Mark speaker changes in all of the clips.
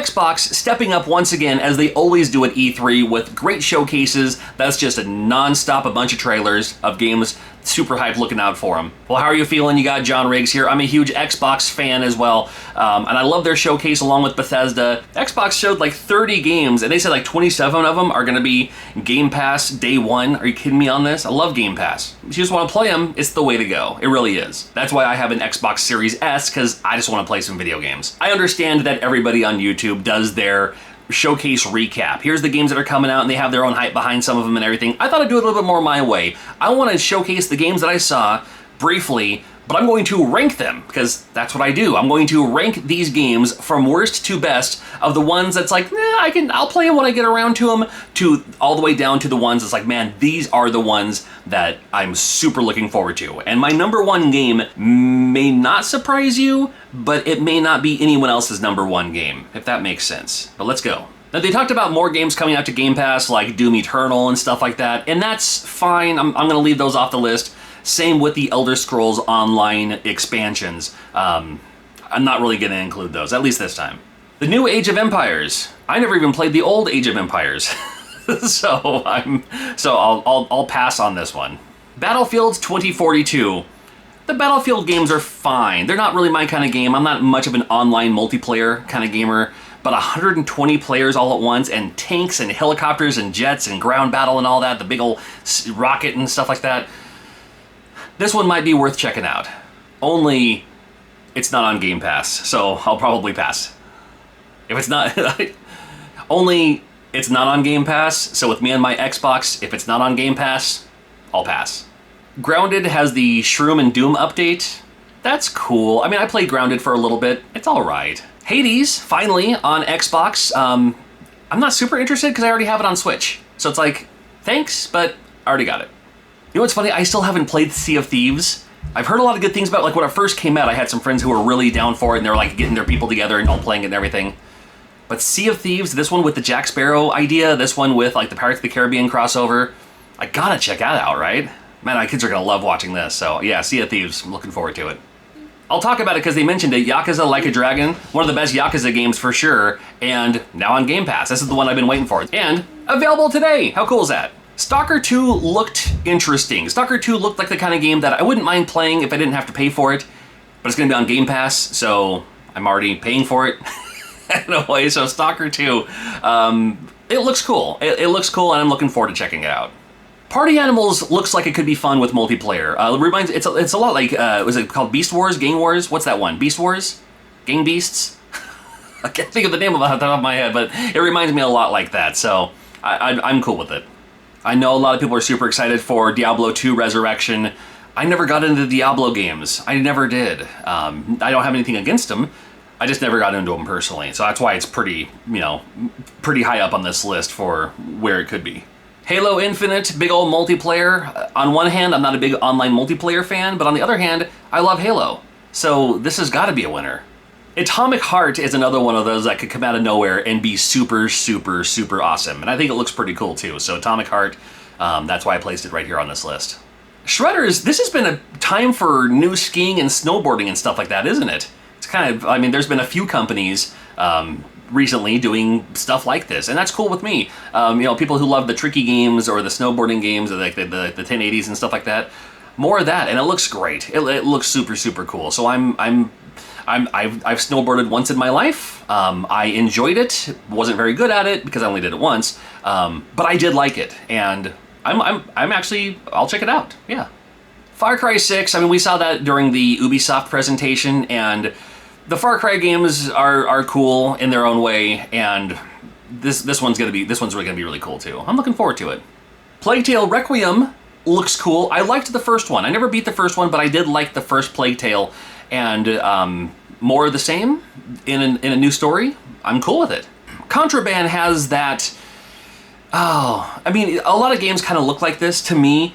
Speaker 1: Xbox stepping up once again as they always do at E3 with great showcases. That's just a non-stop a bunch of trailers of games. Super hyped looking out for them. Well, how are you feeling? You got John Riggs here. I'm a huge Xbox fan as well, and I love their showcase along with Bethesda. Xbox showed like 30 games, and they said like 27 of them are going to be Game Pass day one. Are you kidding me on this? I love Game Pass. If you just want to play them, it's the way to go. It really is. That's why I have an Xbox Series S, because I just want to play some video games. I understand that everybody on YouTube does their showcase recap. Here's the games that are coming out, and they have their own hype behind some of them and everything. I thought I'd do it a little bit more my way. I want to showcase the games that I saw briefly, but I'm going to rank them, because that's what I do. I'm going to rank these games from worst to best of the ones that's like, I'll play them when I get around to them, to all the way down to the ones that's like, man, these are the ones that I'm super looking forward to. And my number one game may not surprise you, but it may not be anyone else's number one game, if that makes sense. But let's go. Now, they talked about more games coming out to Game Pass, like Doom Eternal and stuff like that, and that's fine. I'm going to leave those off the list. Same with the Elder Scrolls Online expansions. I'm not really going to include those, at least this time. The new Age of Empires. I never even played the old Age of Empires, so I'll pass on this one. Battlefield 2042. The Battlefield games are fine. They're not really my kind of game. I'm not much of an online multiplayer kind of gamer, but 120 players all at once, and tanks and helicopters and jets and ground battle and all that, the big old rocket and stuff like that. This one might be worth checking out. Only it's not on Game Pass, so I'll probably pass. If it's not, only it's not on Game Pass, so with me and my Xbox, if it's not on Game Pass, I'll pass. Grounded has the Shroom and Doom update. That's cool. I mean, I played Grounded for a little bit. It's all right. Hades, finally, on Xbox. I'm not super interested because I already have it on Switch. So it's like, thanks, but I already got it. You know what's funny? I still haven't played Sea of Thieves. I've heard a lot of good things about it. Like when it first came out, I had some friends who were really down for it, and they were like getting their people together and all playing it and everything. But Sea of Thieves, this one with the Jack Sparrow idea, this one with like the Pirates of the Caribbean crossover, I gotta check that out, right? Man, my kids are gonna love watching this. So yeah, Sea of Thieves, I'm looking forward to it. I'll talk about it because they mentioned it. Yakuza Like a Dragon, one of the best Yakuza games for sure, and now on Game Pass. This is the one I've been waiting for. And available today. How cool is that? Stalker 2 looked interesting. Stalker 2 looked like the kind of game that I wouldn't mind playing if I didn't have to pay for it, but it's going to be on Game Pass, so I'm already paying for it in a way. So Stalker 2, it looks cool. It looks cool, and I'm looking forward to checking it out. Party Animals looks like it could be fun with multiplayer. It's a lot like, was it called Beast Wars? Gang Wars? What's that one? Beast Wars? Gang Beasts? I can't think of the name of it off the top of my head, but it reminds me a lot like that, so I'm cool with it. I know a lot of people are super excited for Diablo 2 Resurrection. I never got into the Diablo games. I never did. I don't have anything against them. I just never got into them personally, so that's why it's pretty high up on this list for where it could be. Halo Infinite, big old multiplayer. On one hand, I'm not a big online multiplayer fan, but on the other hand, I love Halo. So this has got to be a winner. Atomic Heart is another one of those that could come out of nowhere and be super, super, super awesome. And I think it looks pretty cool too. So Atomic Heart, that's why I placed it right here on this list. Shredders, this has been a time for new skiing and snowboarding and stuff like that, isn't it? It's kind of, I mean, there's been a few companies recently doing stuff like this, and that's cool with me. People who love the tricky games or the snowboarding games, or like the 1080s and stuff like that. More of that, and it looks great. It looks super, super cool. So I've snowboarded once in my life. I enjoyed it. Wasn't very good at it because I only did it once, but I did like it, and I'll check it out. Yeah. Far Cry 6. I mean, we saw that during the Ubisoft presentation, and the Far Cry games are cool in their own way, and this one's really gonna be really cool too. I'm looking forward to it. Plague Tale Requiem looks cool. I liked the first one. I never beat the first one, but I did like the first Plague Tale, and more of the same in a new story. I'm cool with it. Contraband has that. Oh, I mean, a lot of games kind of look like this to me,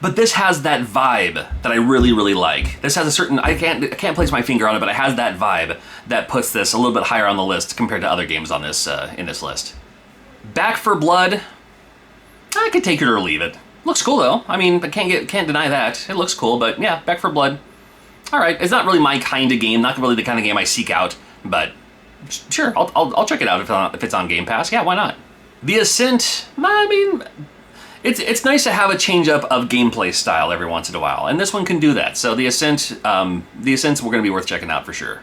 Speaker 1: but this has that vibe that I really, really like. This has a certain, I can't place my finger on it, but it has that vibe that puts this a little bit higher on the list compared to other games on this in this list. Back 4 Blood, I could take it or leave it. Looks cool though. I mean, I can't deny that. It looks cool, but yeah, Back 4 Blood. All right, it's not really my kind of game, not really the kind of game I seek out, but Sure, I'll check it out if it's on Game Pass. Yeah, why not? The Ascent, I mean, it's nice to have a change up of gameplay style every once in a while, and this one can do that. So the Ascent's we're going to be worth checking out for sure.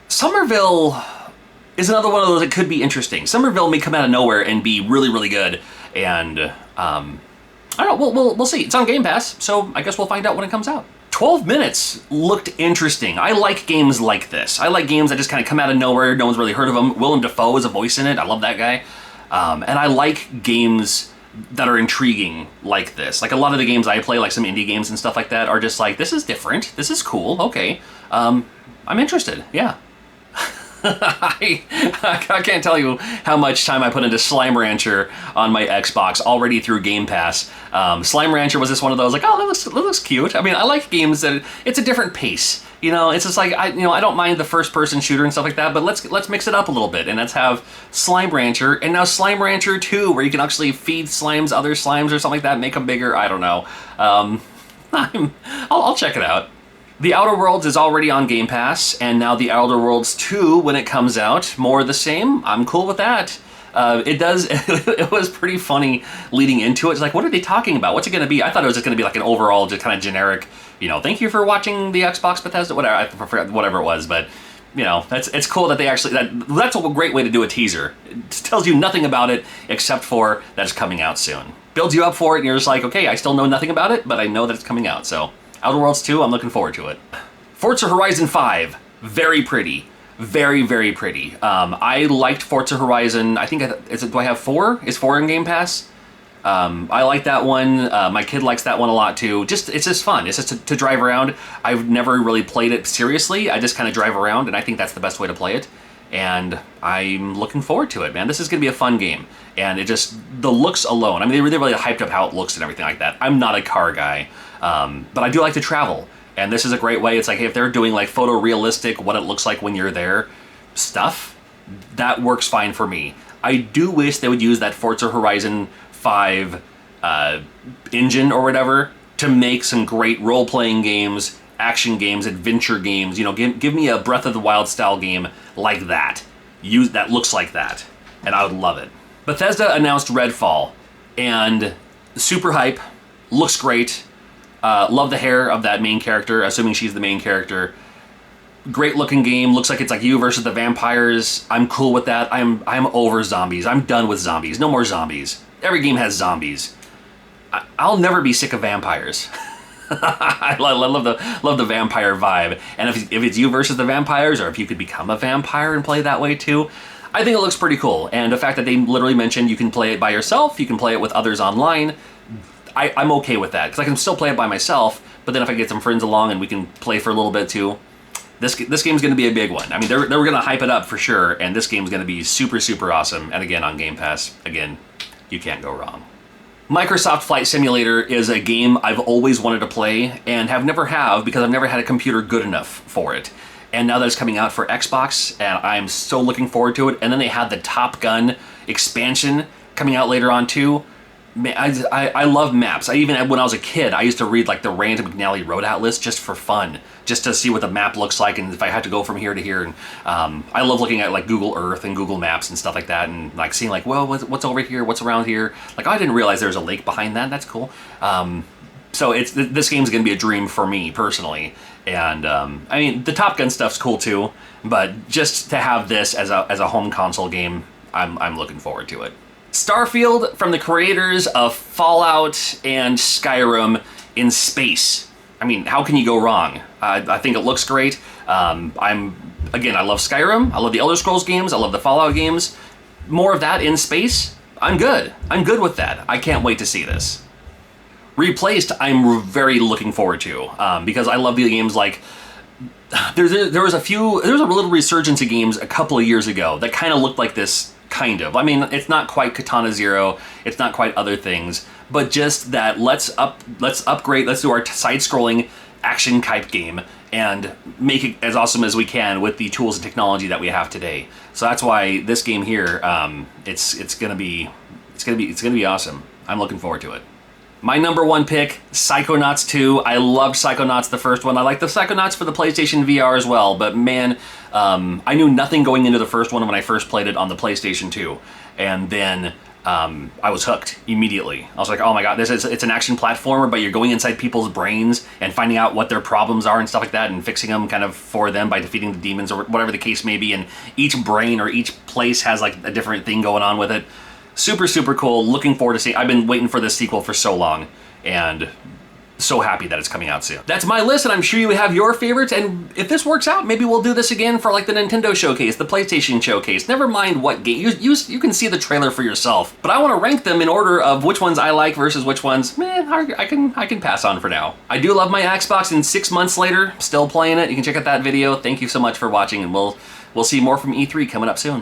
Speaker 1: Somerville is another one of those that could be interesting. Somerville may come out of nowhere and be really, really good, and I don't know. We'll see. It's on Game Pass, so I guess we'll find out when it comes out. 12 Minutes looked interesting. I like games like this. I like games that just kind of come out of nowhere. No one's really heard of them. Willem Dafoe is a voice in it. I love that guy. And I like games that are intriguing like this. Like a lot of the games I play, like some indie games and stuff like that, are just like, this is different. This is cool. Okay. I'm interested. Yeah. I can't tell you how much time I put into Slime Rancher on my Xbox already through Game Pass. Slime Rancher was just one of those like, oh, that looks cute. I mean, I like games that it's a different pace. You know, it's just like I don't mind the first-person shooter and stuff like that, but let's mix it up a little bit, and let's have Slime Rancher and now Slime Rancher 2, where you can actually feed slimes other slimes or something like that, make them bigger. I don't know. I'll check it out. The Outer Worlds is already on Game Pass, and now The Outer Worlds 2, when it comes out, more of the same. I'm cool with that. It was pretty funny leading into it. It's like, what are they talking about? What's it going to be? I thought it was just going to be like an overall, just kind of generic, thank you for watching the Xbox Bethesda, whatever it was, but, it's cool that they actually, that's a great way to do a teaser. It tells you nothing about it, except for that it's coming out soon. Builds you up for it, and you're just like, okay, I still know nothing about it, but I know that it's coming out, so... Outer Worlds 2, I'm looking forward to it. Forza Horizon 5, very pretty. Very, very pretty. I liked Forza Horizon, I think, do I have 4? Is 4 in Game Pass? I like that one. My kid likes that one a lot too. It's just fun. It's just to drive around. I've never really played it seriously. I just kind of drive around, and I think that's the best way to play it. And I'm looking forward to it, man. This is going to be a fun game. And the looks alone, I mean, they really hyped up how it looks and everything like that. I'm not a car guy. But I do like to travel, and this is a great way. It's like, hey, if they're doing like photorealistic, what it looks like when you're there stuff, that works fine for me. I do wish they would use that Forza Horizon 5 engine or whatever to make some great role-playing games, action games, adventure games. Give me a Breath of the Wild style game like that. That looks like that, and I would love it. Bethesda announced Redfall, and super hype, looks great. Love the hair of that main character, assuming she's the main character. Great looking game. Looks like it's like you versus the vampires. I'm cool with that. I'm over zombies. I'm done with zombies. No more zombies. Every game has zombies. I'll never be sick of vampires. I love the vampire vibe. And if it's you versus the vampires, or if you could become a vampire and play that way too, I think it looks pretty cool. And the fact that they literally mentioned you can play it by yourself, you can play it with others online. I'm okay with that, because I can still play it by myself, but then if I get some friends along and we can play for a little bit too, this game's going to be a big one. I mean, they were going to hype it up for sure, and this game's going to be super, super awesome. And again, on Game Pass, again, you can't go wrong. Microsoft Flight Simulator is a game I've always wanted to play, and never have, because I've never had a computer good enough for it. And now that it's coming out for Xbox, and I'm so looking forward to it. And then they had the Top Gun expansion coming out later on too. I love maps. When I was a kid, I used to read like the Rand McNally Road Atlas just for fun, just to see what the map looks like and if I had to go from here to here. And I love looking at like Google Earth and Google Maps and stuff like that, and like seeing like, well, what's over here, what's around here. Like, I didn't realize there's a lake behind that. That's cool. So this game's gonna be a dream for me personally. And I mean, the Top Gun stuff's cool too, but just to have this as a home console game, I'm looking forward to it. Starfield, from the creators of Fallout and Skyrim, in space. I mean, how can you go wrong? I think it looks great. I love Skyrim. I love the Elder Scrolls games. I love the Fallout games. More of that in space. I'm good. I'm good with that. I can't wait to see this. Replaced, I'm very looking forward to, because I love the games like... There was a little resurgence of games a couple of years ago that kind of looked like this. Kind of. I mean, it's not quite Katana Zero, it's not quite other things, but just that let's upgrade, let's do our side-scrolling action type game and make it as awesome as we can with the tools and technology that we have today. So that's why this game here, it's gonna be awesome. I'm looking forward to it. My number one pick, Psychonauts 2. I loved Psychonauts, the first one. I like the Psychonauts for the PlayStation VR as well, but man, I knew nothing going into the first one when I first played it on the PlayStation 2. And then I was hooked immediately. I was like, oh my god, it's an action platformer, but you're going inside people's brains and finding out what their problems are and stuff like that and fixing them kind of for them by defeating the demons or whatever the case may be. And each brain or each place has like a different thing going on with it. Super, super cool. Looking forward to seeing. I've been waiting for this sequel for so long, and so happy that it's coming out soon. That's my list, and I'm sure you have your favorites, and if this works out, maybe we'll do this again for like the Nintendo Showcase, the PlayStation Showcase. Never mind what game. You can see the trailer for yourself, but I want to rank them in order of which ones I like versus which ones, man, I can pass on for now. I do love my Xbox, and 6 months later, still playing it. You can check out that video. Thank you so much for watching, and we'll see more from E3 coming up soon.